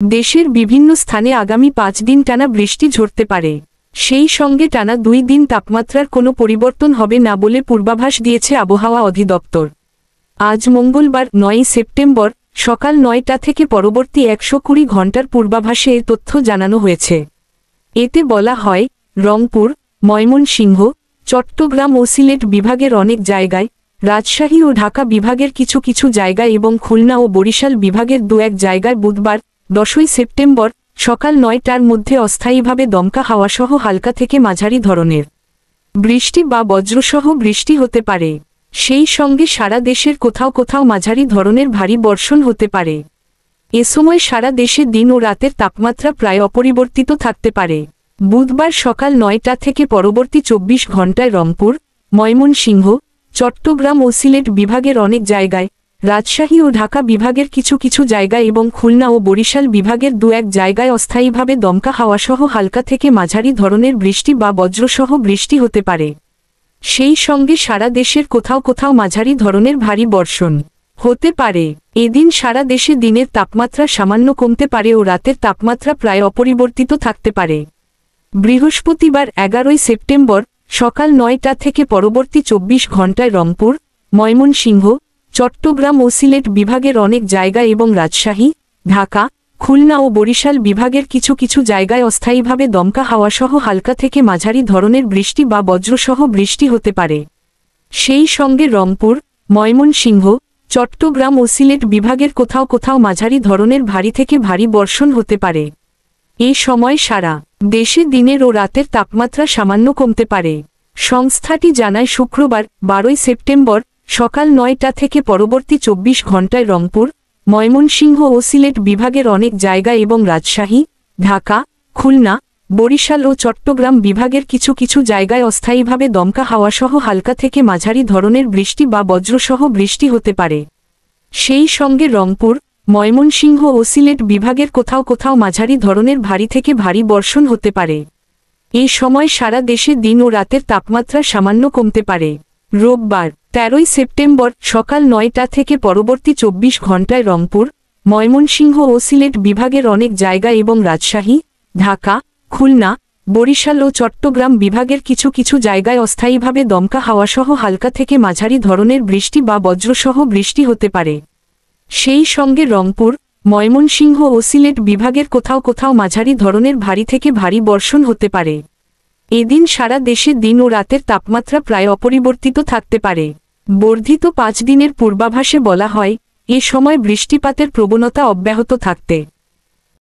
দেশের বিভিন্ন স্থানে আগামী 5 দিন টানা বৃষ্টি ঝরতে পারে। সেই সঙ্গে টানা 2 দিন তাপমাত্রার কোনো পরিবর্তন হবে না বলে পূর্বাভাস দিয়েছে আবহাওয়া অধিদপ্তর। আজ মঙ্গলবার 9 সেপ্টেম্বর সকাল 9টা থেকে পরবর্তী 120 ঘণ্টার পূর্বাভাসে এ তথ্য জানানো হয়েছে। এতে বলা হয়, রংপুর, ময়মনসিংহ, চট্টগ্রাম ও সিলেট বিভাগের অনেক জায়গায়, রাজশাহী ও ঢাকা বিভাগের কিছু কিছু জায়গায় এবং খুলনা ও বরিশাল বিভাগের 2-1 জায়গায় বুধবার 10 সেপ্টেম্বর সকাল 9টার মধ্যে অস্থায়ীভাবে দমকা হাওয়াসহ হালকা থেকে মাঝারি ধরনের বৃষ্টি বা বজ্রসহ বৃষ্টি হতে পারে। সেই সঙ্গে সারা দেশের কোথাও কোথাও মাঝারি ধরনের ভারী বর্ষণ হতে পারে। এ সময় সারা দেশে দিন ও রাতের তাপমাত্রা প্রায় অপরিবর্তিত থাকতে পারে। বুধবার সকাল 9টা থেকে পরবর্তী 24 ঘণ্টায় রংপুর, ময়মনসিংহ, চট্টগ্রাম ও সিলেট বিভাগের অনেক জায়গায়, রাজশাহী ও ঢাকা বিভাগের কিছু কিছু জায়গায় এবং খুলনা ও বরিশাল বিভাগের 2-1 জায়গায় অস্থায়ীভাবে দমকা হাওয়াসহ হালকা থেকে মাঝারি ধরনের বৃষ্টি বা বজ্রসহ বৃষ্টি হতে পারে। সেই সঙ্গে সারা দেশের কোথাও কোথাও মাঝারি ধরনের ভারী বর্ষণ হতে পারে। এদিন সারা দেশে দিনের তাপমাত্রা সামান্য কমতে পারে ও রাতের তাপমাত্রা প্রায় অপরিবর্তিত থাকতে পারে। বৃহস্পতিবার 11 সেপ্টেম্বর সকাল 9টা থেকে পরবর্তী 24 ঘণ্টায় রংপুর, ময়মনসিংহ, চট্টগ্রাম ও সিলেট বিভাগের অনেক জায়গায় এবং রাজশাহী, ঢাকা, খুলনা ও বরিশাল বিভাগের কিছু কিছু জায়গায় অস্থায়ীভাবে দমকা হাওয়াসহ হালকা থেকে মাঝারি ধরনের বৃষ্টি বা বজ্রসহ বৃষ্টি হতে পারে। সেই সঙ্গে রংপুর, ময়মনসিংহ, চট্টগ্রাম ও সিলেট বিভাগের কোথাও কোথাও মাঝারি ধরনের ভারী থেকে ভারী বর্ষণ হতে পারে। এই সময় সারা দেশে দিনের ও রাতের তাপমাত্রা সামান্য কমতে পারে। সংস্থাটি জানায় শুক্রবার 12 সেপ্টেম্বর সকাল 9টা থেকে পরবর্তী 24 ঘণ্টায় রংপুর, ময়মনসিংহ ও সিলেট বিভাগের অনেক জায়গায় এবং রাজশাহী, ঢাকা, খুলনা, বরিশাল ও চট্টগ্রাম বিভাগের কিছু কিছু জায়গায় অস্থায়ীভাবে দমকা হাওয়াসহ হালকা থেকে মাঝারি ধরনের বৃষ্টি বা বজ্রসহ বৃষ্টি হতে পারে। সেই সঙ্গে রংপুর, ময়মনসিংহ ও সিলেট বিভাগের কোথাও কোথাও মাঝারি ধরনের ভারী থেকে ভারী বর্ষণ হতে পারে। এই সময় সারা দেশে দিন ও রাতের তাপমাত্রা সামান্য কমতে পারে। রোববার 13 সেপ্টেম্বর সকাল 9টা থেকে পরবর্তী 24 ঘণ্টায় রংপুর, ময়মনসিংহ ও সিলেট বিভাগের অনেক জায়গায় এবং রাজশাহী, ঢাকা, খুলনা, বরিশাল ও চট্টগ্রাম বিভাগের কিছু কিছু জায়গায় অস্থায়ীভাবে দমকা হাওয়াসহ হালকা থেকে মাঝারি ধরনের বৃষ্টি বা বজ্রসহ বৃষ্টি হতে পারে। সেই সঙ্গে রংপুর, ময়মনসিংহ ও সিলেট বিভাগের কোথাও কোথাও মাঝারি ধরনের ভারী থেকে ভারী বর্ষণ হতে পারে। এদিন সারা দেশে দিন ও রাতের তাপমাত্রা প্রায় অপরিবর্তিত থাকতে পারে। বর্ধিত 5 দিনের পূর্বাভাসে বলা হয়, এ সময় বৃষ্টিপাতের প্রবণতা অব্যাহত থাকতে